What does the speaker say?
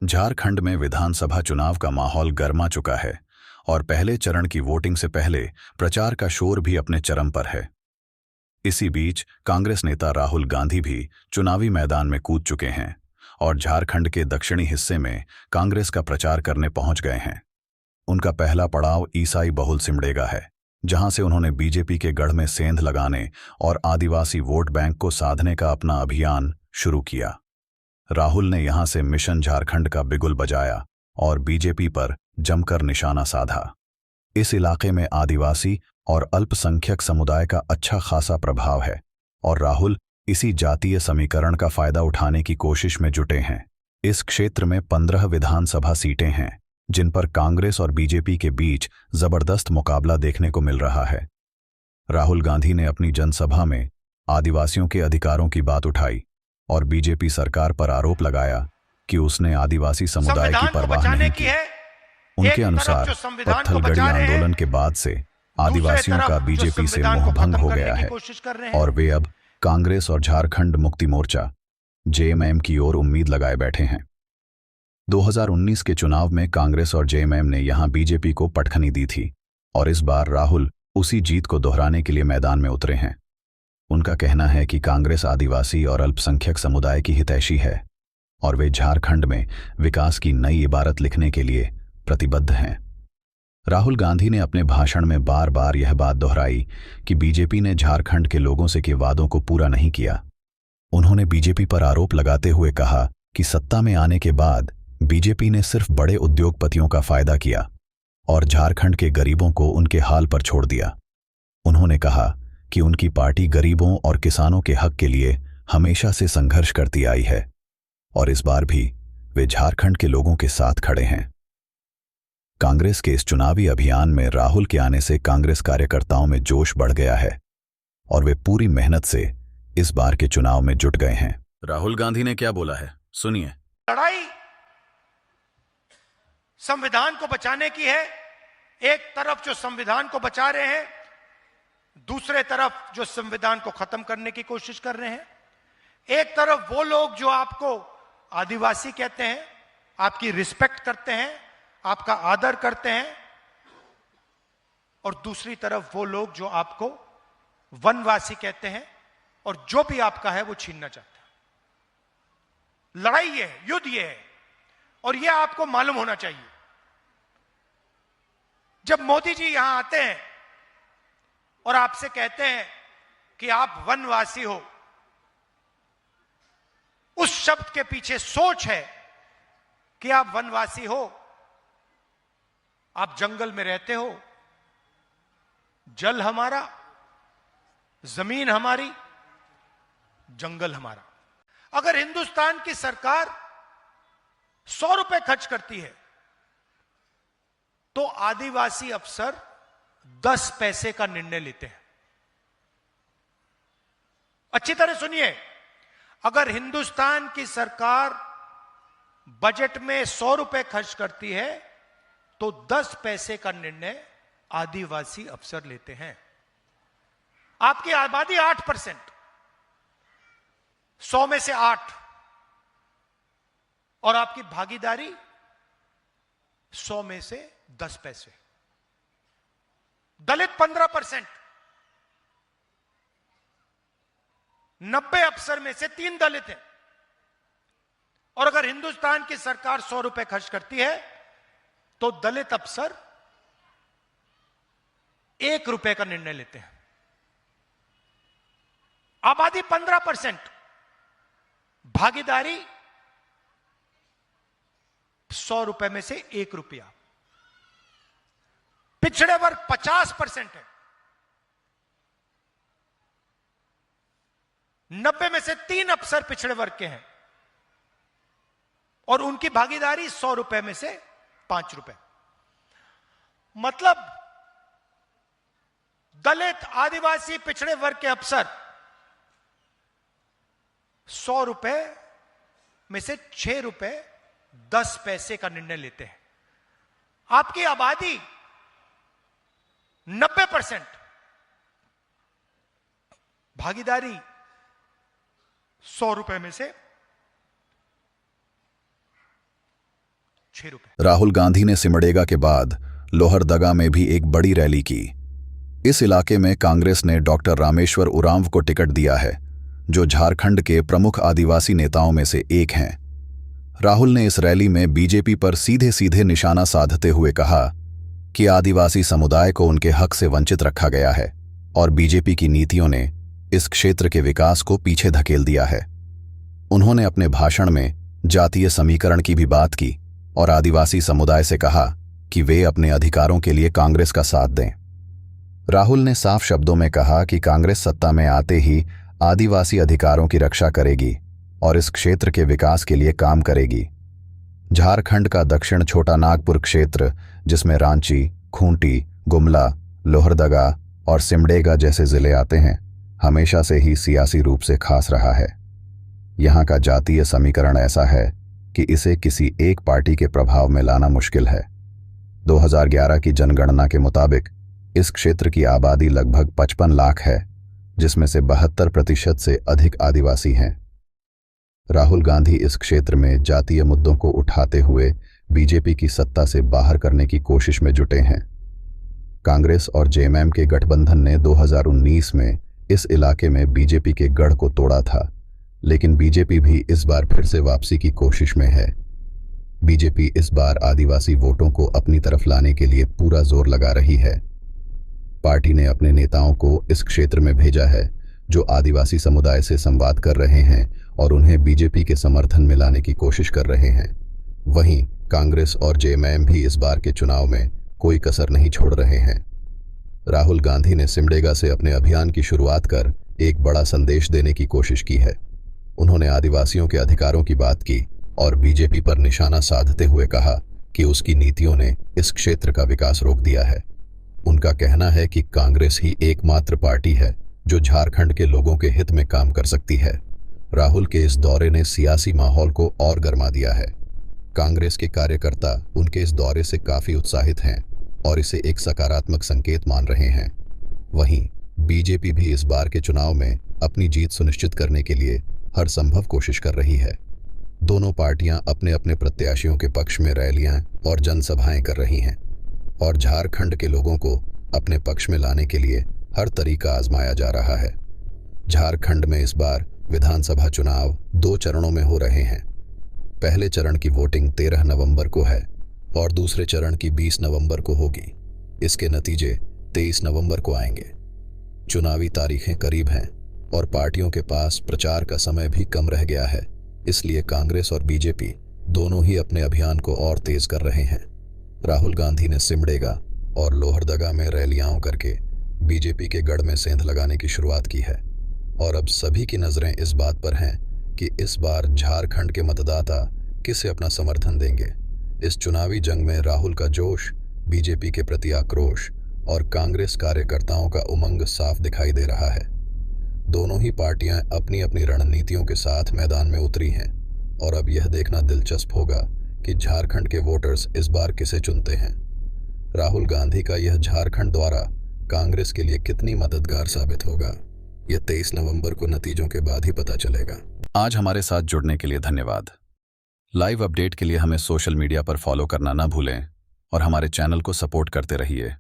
झारखंड में विधानसभा चुनाव का माहौल गर्मा चुका है और पहले चरण की वोटिंग से पहले प्रचार का शोर भी अपने चरम पर है। इसी बीच कांग्रेस नेता राहुल गांधी भी चुनावी मैदान में कूद चुके हैं और झारखंड के दक्षिणी हिस्से में कांग्रेस का प्रचार करने पहुंच गए हैं। उनका पहला पड़ाव ईसाई बहुल सिमडेगा है, जहां से उन्होंने बीजेपी के गढ़ में सेंध लगाने और आदिवासी वोट बैंक को साधने का अपना अभियान शुरू किया। राहुल ने यहां से मिशन झारखंड का बिगुल बजाया और बीजेपी पर जमकर निशाना साधा। इस इलाके में आदिवासी और अल्पसंख्यक समुदाय का अच्छा खासा प्रभाव है और राहुल इसी जातीय समीकरण का फायदा उठाने की कोशिश में जुटे हैं। इस क्षेत्र में 15 विधानसभा सीटें हैं, जिन पर कांग्रेस और बीजेपी के बीच जबरदस्त मुकाबला देखने को मिल रहा है। राहुल गांधी ने अपनी जनसभा में आदिवासियों के अधिकारों की बात उठाई और बीजेपी सरकार पर आरोप लगाया कि उसने आदिवासी समुदाय की परवाह नहीं की। उनके अनुसार पत्थलगड़ी आंदोलन के बाद से आदिवासियों का बीजेपी से मोहभंग हो गया है और वे अब कांग्रेस और झारखंड मुक्ति मोर्चा जेएमएम की ओर उम्मीद लगाए बैठे हैं। 2019 के चुनाव में कांग्रेस और जेएमएम ने यहां बीजेपी को पटखनी दी थी और इस बार राहुल उसी जीत को दोहराने के लिए मैदान में उतरे हैं। उनका कहना है कि कांग्रेस आदिवासी और अल्पसंख्यक समुदाय की हितैषी है और वे झारखंड में विकास की नई इबारत लिखने के लिए प्रतिबद्ध हैं। राहुल गांधी ने अपने भाषण में बार बार यह बात दोहराई कि बीजेपी ने झारखंड के लोगों से किए वादों को पूरा नहीं किया। उन्होंने बीजेपी पर आरोप लगाते हुए कहा कि सत्ता में आने के बाद बीजेपी ने सिर्फ बड़े उद्योगपतियों का फायदा किया और झारखंड के गरीबों को उनके हाल पर छोड़ दिया। उन्होंने कहा कि उनकी पार्टी गरीबों और किसानों के हक के लिए हमेशा से संघर्ष करती आई है और इस बार भी वे झारखंड के लोगों के साथ खड़े हैं। कांग्रेस के इस चुनावी अभियान में राहुल के आने से कांग्रेस कार्यकर्ताओं में जोश बढ़ गया है और वे पूरी मेहनत से इस बार के चुनाव में जुट गए हैं। राहुल गांधी ने क्या बोला है, सुनिए। लड़ाई संविधान को बचाने की है। एक तरफ जो संविधान को बचा रहे हैं, दूसरे तरफ जो संविधान को खत्म करने की कोशिश कर रहे हैं। एक तरफ वो लोग जो आपको आदिवासी कहते हैं, आपकी रिस्पेक्ट करते हैं, आपका आदर करते हैं, और दूसरी तरफ वो लोग जो आपको वनवासी कहते हैं और जो भी आपका है वो छीनना चाहते हैं। लड़ाई ये है, युद्ध ये है और ये आपको मालूम होना चाहिए। जब मोदी जी यहां आते हैं और आपसे कहते हैं कि आप वनवासी हो, उस शब्द के पीछे सोच है कि आप वनवासी हो, आप जंगल में रहते हो, जल हमारा, जमीन हमारी, जंगल हमारा। अगर हिंदुस्तान की सरकार 100 रुपए खर्च करती है तो आदिवासी अफसर 10 पैसे का निर्णय लेते हैं। अच्छी तरह सुनिए, अगर हिंदुस्तान की सरकार बजट में 100 रुपए खर्च करती है तो 10 पैसे का निर्णय आदिवासी अफसर लेते हैं। आपकी आबादी 8%, 100 में से 8, और आपकी भागीदारी 100 में से 10 पैसे। दलित 15%, 90 अफसर में से 3 दलित हैं। और अगर हिंदुस्तान की सरकार 100 रुपए खर्च करती है तो दलित अफसर 1 रुपए का निर्णय लेते हैं। आबादी 15%, भागीदारी 100 रुपए में से 1 रुपया। पिछड़े वर्ग 50% है, 90 में से 3 अफसर पिछड़े वर्ग के हैं और उनकी भागीदारी 100 रुपए में से 5 रुपए। मतलब दलित, आदिवासी, पिछड़े वर्ग के अफसर 100 रुपए में से 6 रुपए 10 पैसे का निर्णय लेते हैं। आपकी आबादी 90%, भागीदारी 100 रुपए में से ₹6। राहुल गांधी ने सिमडेगा के बाद लोहरदगा में भी एक बड़ी रैली की। इस इलाके में कांग्रेस ने डॉक्टर रामेश्वर उरांव को टिकट दिया है, जो झारखंड के प्रमुख आदिवासी नेताओं में से एक हैं। राहुल ने इस रैली में बीजेपी पर सीधे सीधे निशाना साधते हुए कहा कि आदिवासी समुदाय को उनके हक से वंचित रखा गया है और बीजेपी की नीतियों ने इस क्षेत्र के विकास को पीछे धकेल दिया है। उन्होंने अपने भाषण में जातीय समीकरण की भी बात की और आदिवासी समुदाय से कहा कि वे अपने अधिकारों के लिए कांग्रेस का साथ दें। राहुल ने साफ शब्दों में कहा कि कांग्रेस सत्ता में आते ही आदिवासी अधिकारों की रक्षा करेगी और इस क्षेत्र के विकास के लिए काम करेगी। झारखंड का दक्षिण छोटा नागपुर क्षेत्र, जिसमें रांची, खूंटी, गुमला, लोहरदगा और सिमडेगा जैसे जिले आते हैं, हमेशा से ही सियासी रूप से खास रहा है। यहाँ का जातीय समीकरण ऐसा है कि इसे किसी एक पार्टी के प्रभाव में लाना मुश्किल है। 2011 की जनगणना के मुताबिक इस क्षेत्र की आबादी लगभग 55 लाख है, जिसमें से 72% से अधिक आदिवासी हैं। राहुल गांधी इस क्षेत्र में जातीय मुद्दों को उठाते हुए बीजेपी की सत्ता से बाहर करने की कोशिश में जुटे हैं। कांग्रेस और जेएमएम के गठबंधन ने 2019 में इस इलाके में बीजेपी के गढ़ को तोड़ा था, लेकिन बीजेपी भी इस बार फिर से वापसी की कोशिश में है। बीजेपी इस बार आदिवासी वोटों को अपनी तरफ लाने के लिए पूरा जोर लगा रही है। पार्टी ने अपने नेताओं को इस क्षेत्र में भेजा है, जो आदिवासी समुदाय से संवाद कर रहे हैं और उन्हें बीजेपी के समर्थन में लाने की कोशिश कर रहे हैं। वहीं कांग्रेस और जेएमएम भी इस बार के चुनाव में कोई कसर नहीं छोड़ रहे हैं। राहुल गांधी ने सिमडेगा से अपने अभियान की शुरुआत कर एक बड़ा संदेश देने की कोशिश की है। उन्होंने आदिवासियों के अधिकारों की बात की और बीजेपी पर निशाना साधते हुए कहा कि उसकी नीतियों ने इस क्षेत्र का विकास रोक दिया है। उनका कहना है कि कांग्रेस ही एकमात्र पार्टी है जो झारखंड के लोगों के हित में काम कर सकती है। राहुल के इस दौरे ने सियासी माहौल को और गर्मा दिया है। कांग्रेस के कार्यकर्ता उनके इस दौरे से काफी उत्साहित हैं और इसे एक सकारात्मक संकेत मान रहे हैं। वहीं बीजेपी भी इस बार के चुनाव में अपनी जीत सुनिश्चित करने के लिए हर संभव कोशिश कर रही है। दोनों पार्टियां अपने अपने प्रत्याशियों के पक्ष में रैलियां और जनसभाएं कर रही हैं और झारखंड के लोगों को अपने पक्ष में लाने के लिए हर तरीका आजमाया जा रहा है। झारखंड में इस बार विधानसभा चुनाव 2 चरणों में हो रहे हैं। पहले चरण की वोटिंग 13 नवंबर को है और दूसरे चरण की 20 नवंबर को होगी। इसके नतीजे 23 नवंबर को आएंगे। चुनावी तारीखें करीब हैं और पार्टियों के पास प्रचार का समय भी कम रह गया है, इसलिए कांग्रेस और बीजेपी दोनों ही अपने अभियान को और तेज कर रहे हैं। राहुल गांधी ने सिमडेगा और लोहरदगा में रैलियां करके बीजेपी के गढ़ में सेंध लगाने की शुरुआत की है और अब सभी की नजरें इस बात पर हैं कि इस बार झारखंड के मतदाता किसे अपना समर्थन देंगे। इस चुनावी जंग में राहुल का जोश, बीजेपी के प्रति आक्रोश और कांग्रेस कार्यकर्ताओं का उमंग साफ दिखाई दे रहा है। दोनों ही पार्टियां अपनी अपनी रणनीतियों के साथ मैदान में उतरी हैं और अब यह देखना दिलचस्प होगा कि झारखंड के वोटर्स इस बार किसे चुनते हैं। राहुल गांधी का यह झारखंड दौरा कांग्रेस के लिए कितनी मददगार साबित होगा, यह 23 नवंबर को नतीजों के बाद ही पता चलेगा। आज हमारे साथ जुड़ने के लिए धन्यवाद। लाइव अपडेट के लिए हमें सोशल मीडिया पर फॉलो करना ना भूलें और हमारे चैनल को सपोर्ट करते रहिए।